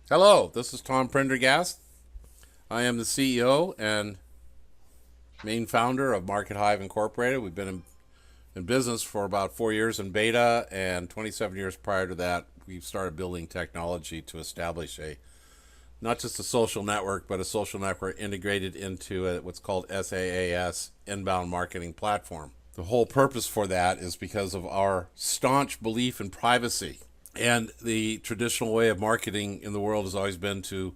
Hello, this is Tom Prendergast. I am the CEO and main founder of Market Hive Incorporated. We've been in business for about 4 years in beta, and 27 years prior to that, we started building technology to establish a not just a social network, but a social network integrated into what's called SaaS, inbound marketing platform. The whole purpose for that is because of our staunch belief in privacy. And the traditional way of marketing in the world has always been to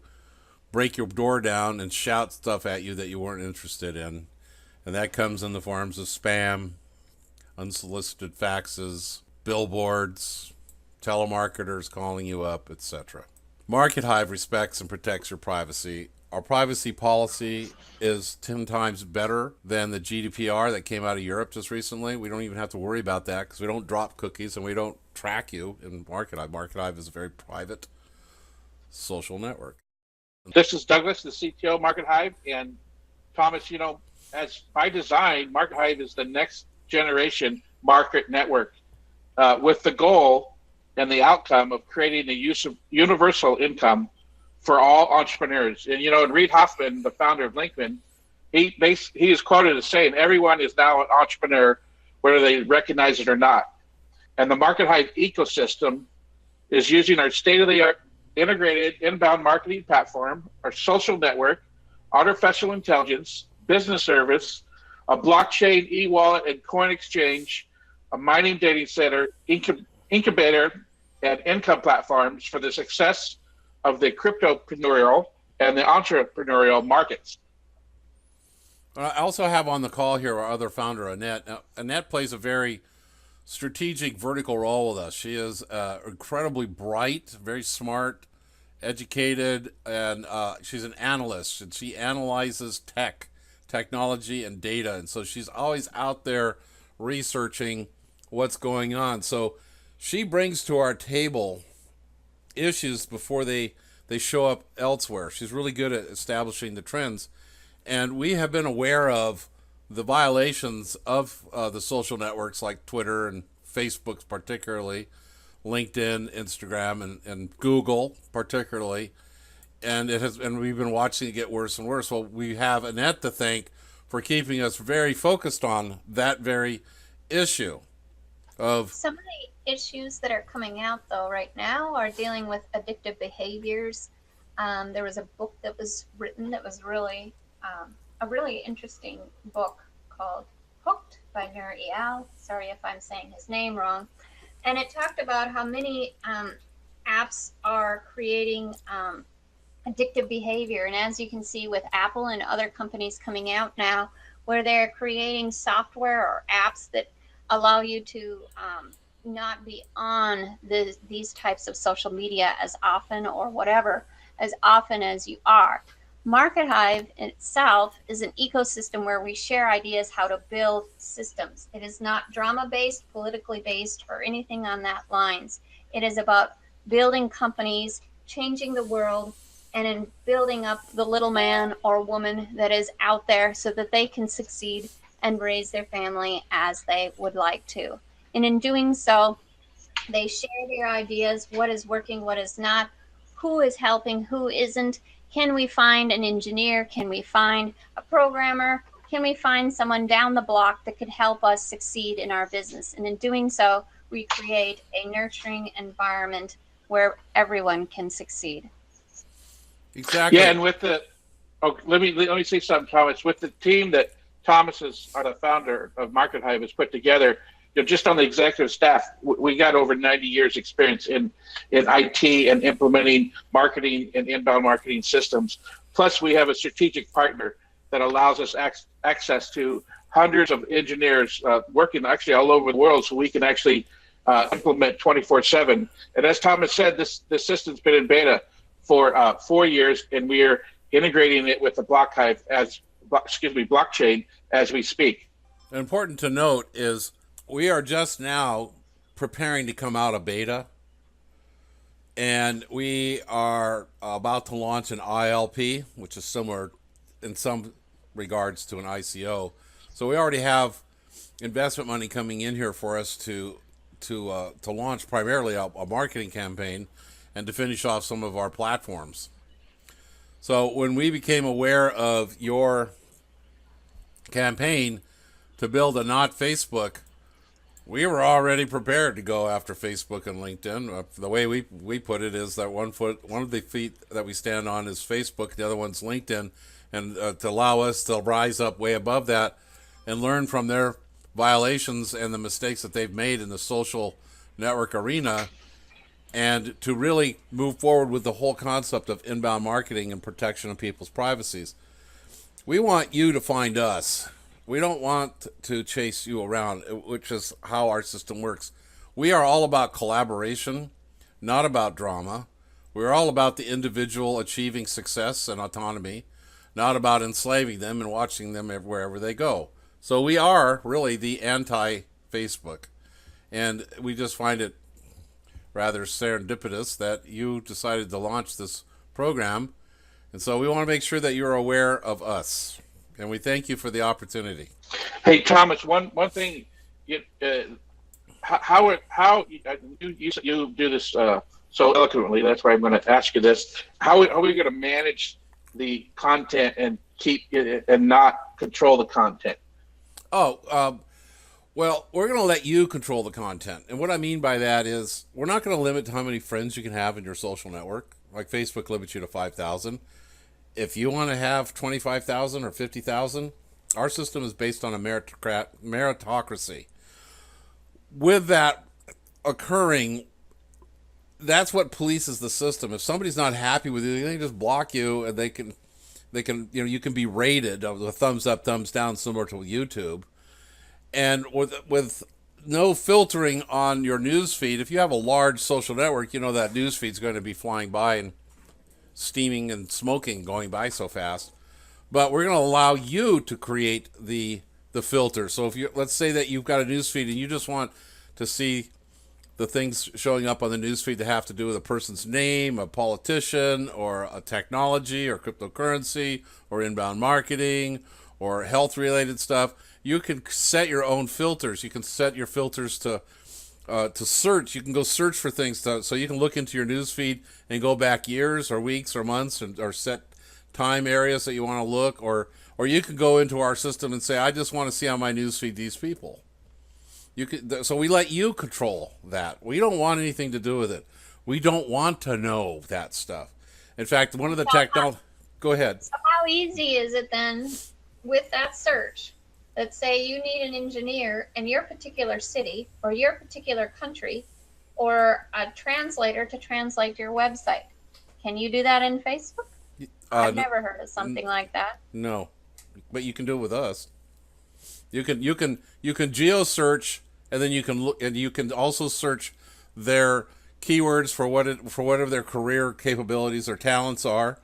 break your door down and shout stuff at you that you weren't interested in. And that comes in the forms of spam, unsolicited faxes, billboards, telemarketers calling you up, etc. Market Hive respects and protects your privacy. Our privacy policy is 10 times better than the GDPR that came out of Europe just recently. We don't even have to worry about that because we don't drop cookies and we don't track you in Market Hive. Market Hive is a very private social network. This is Douglas, the CTO of Market Hive. And Thomas, as by design, Market Hive is the next generation market network with the goal and the outcome of creating a universal income for all entrepreneurs. And Reid Hoffman, the founder of LinkedIn, he is quoted as saying, everyone is now an entrepreneur, whether they recognize it or not. And the Market Hive ecosystem is using our state-of-the-art integrated inbound marketing platform, our social network, artificial intelligence, business service, a blockchain, e-wallet, and coin exchange, a mining data center, incubator, and income platforms for the success of the cryptopreneurial and the entrepreneurial markets. I also have on the call here our other founder, Annette. Now, Annette plays a very strategic vertical role with us. She is incredibly bright, very smart, educated, and she's an analyst, and she analyzes technology, and data. And so she's always out there researching what's going on. So she brings to our table issues before they show up elsewhere. She's really good at establishing the trends. And we have been aware of the violations of the social networks like Twitter and Facebook, particularly, LinkedIn, Instagram, and Google, particularly. And we've been watching it get worse and worse. Well, we have Annette to thank for keeping us very focused on that very issue of Some of the issues that are coming out, though, right now are dealing with addictive behaviors. There was a book that was written that was really a really interesting book called Hooked by Nir Eyal. Sorry if I'm saying his name wrong. And it talked about how many apps are creating addictive behavior. And as you can see with Apple and other companies coming out now, where they're creating software or apps that allow you to not be on these types of social media as often or whatever, as often as you are. Market Hive itself is an ecosystem where we share ideas how to build systems. It is not drama-based, politically based, or anything on that lines. It is about building companies, changing the world, and in building up the little man or woman that is out there so that they can succeed and raise their family as they would like to. And in doing so, they share their ideas, what is working, what is not, who is helping, who isn't. Can we find an engineer? Can we find a programmer? Can we find someone down the block that could help us succeed in our business? And in doing so, we create a nurturing environment where everyone can succeed. exactly. Yeah, and let me say something, Thomas. With the team that Thomas is, the founder of Market Hive, has put together, just on the executive staff, we got over 90 years experience in IT and implementing marketing and inbound marketing systems. Plus, we have a strategic partner that allows us access to hundreds of engineers working actually all over the world, so we can actually implement 24/7. And as Thomas said, this system's been in beta for 4 years, and we are integrating it with the blockchain as we speak. Important to note is we are just now preparing to come out of beta, and we are about to launch an ILP, which is similar in some regards to an ICO. So we already have investment money coming in here for us to launch primarily a marketing campaign, and to finish off some of our platforms. So when we became aware of your campaign to build a not Facebook, we were already prepared to go after Facebook and LinkedIn. The way we put it is that one of the feet that we stand on is Facebook, the other one's LinkedIn, and to allow us to rise up way above that and learn from their violations and the mistakes that they've made in the social network arena, and to really move forward with the whole concept of inbound marketing and protection of people's privacies. We want you to find us. We don't want to chase you around, which is how our system works. We are all about collaboration, not about drama. We're all about the individual achieving success and autonomy, not about enslaving them and watching them wherever they go. So we are really the anti-Facebook. And we just find it rather serendipitous that you decided to launch this program. And so we want to make sure that you're aware of us. And we thank you for the opportunity. Hey, Thomas, one thing, how you do this so eloquently. That's why I'm going to ask you this. How are we going to manage the content and keep it and not control the content? Well, we're going to let you control the content. And what I mean by that is we're not going to limit how many friends you can have in your social network. Like Facebook limits you to 5,000. If you want to have 25,000 or 50,000, our system is based on a meritocracy. With that occurring, that's what polices the system. If somebody's not happy with you, they can just block you, and they can, you can be rated with a thumbs up, thumbs down, similar to YouTube. And with no filtering on your news feed, if you have a large social network, that news feed's going to be flying by and steaming and smoking going by so fast. But we're going to allow you to create the filter. So if let's say that you've got a news feed and you just want to see the things showing up on the news feed that have to do with a person's name, a politician, or a technology, or cryptocurrency, or inbound marketing, or health related stuff, you can set your own filters. You can set your filters to search. You can go search for things so you can look into your news feed and go back years or weeks or months, or set time areas that you want to look, or you can go into our system and say, I just want to see on my news feed these people. So we let you control that. We don't want anything to do with it. We don't want to know that stuff. In fact, one of the technology. Go ahead. So how easy is it then with that search? Let's say you need an engineer in your particular city or your particular country, or a translator to translate your website. Can you do that in Facebook? I've never heard of something like that. No, but you can do it with us. You can geo search, and then you can look, and you can also search their keywords for whatever their career capabilities or talents are.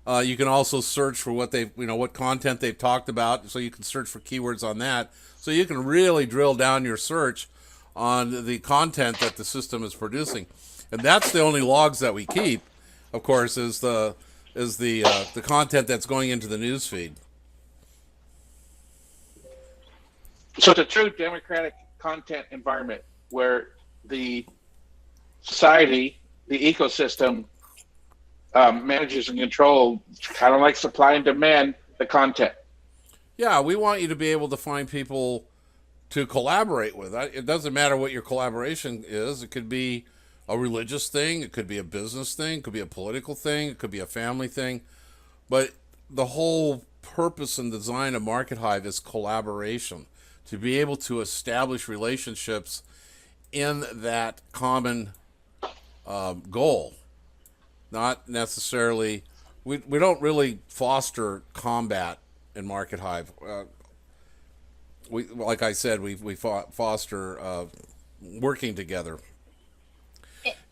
You can also search for what what content they've talked about. So you can search for keywords on that. So you can really drill down your search on the content that the system is producing, and that's the only logs that we keep. Of course, is the content that's going into the news feed. So it's a true democratic content environment where the society, the ecosystem, manages and control, kind of like supply and demand, the content. Yeah, we want you to be able to find people to collaborate with. It doesn't matter what your collaboration is. It could be a religious thing, it could be a business thing, it could be a political thing, it could be a family thing. But the whole purpose and design of Market Hive is collaboration, to be able to establish relationships in that common goal. Not necessarily, we don't really foster combat in Market Hive. Like I said, we foster working together.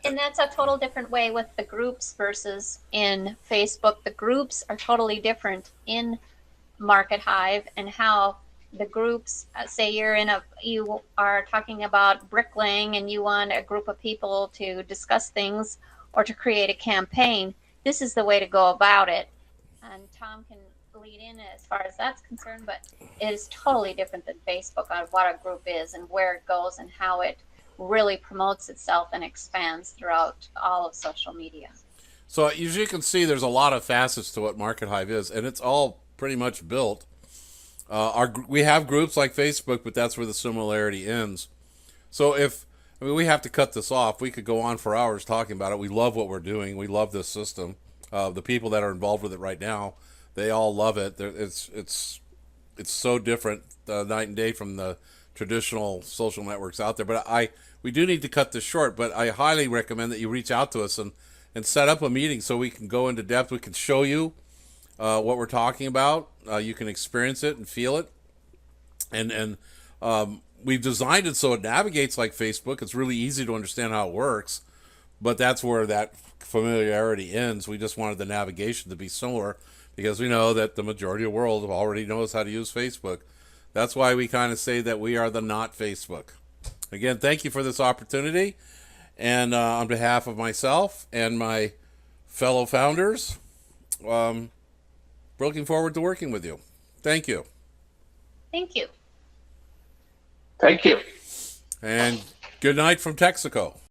And that's a total different way with the groups versus in Facebook. The groups are totally different in Market Hive, and how the groups, say you are talking about bricklaying and you want a group of people to discuss things or to create a campaign. This is the way to go about it. And Tom can lead in as far as that's concerned, but it is totally different than Facebook on what a group is and where it goes and how it really promotes itself and expands throughout all of social media. So as you can see, there's a lot of facets to what Market Hive is, and it's all pretty much built. We have groups like Facebook, but that's where the similarity ends. So we have to cut this off. We could go on for hours talking about it. We love what we're doing. We love this system. The people that are involved with it right now, they all love it. It's so different night and day from the traditional social networks out there. But we do need to cut this short. But I highly recommend that you reach out to us and set up a meeting so we can go into depth. We can show you what we're talking about. You can experience it and feel it. And we've designed it so it navigates like Facebook. It's really easy to understand how it works, but that's where that familiarity ends. We just wanted the navigation to be similar because we know that the majority of the world already knows how to use Facebook. That's why we kind of say that we are the not Facebook. Again, thank you for this opportunity. And on behalf of myself and my fellow founders, we're looking forward to working with you. Thank you. Thank you. Thank you. And good night from Texaco.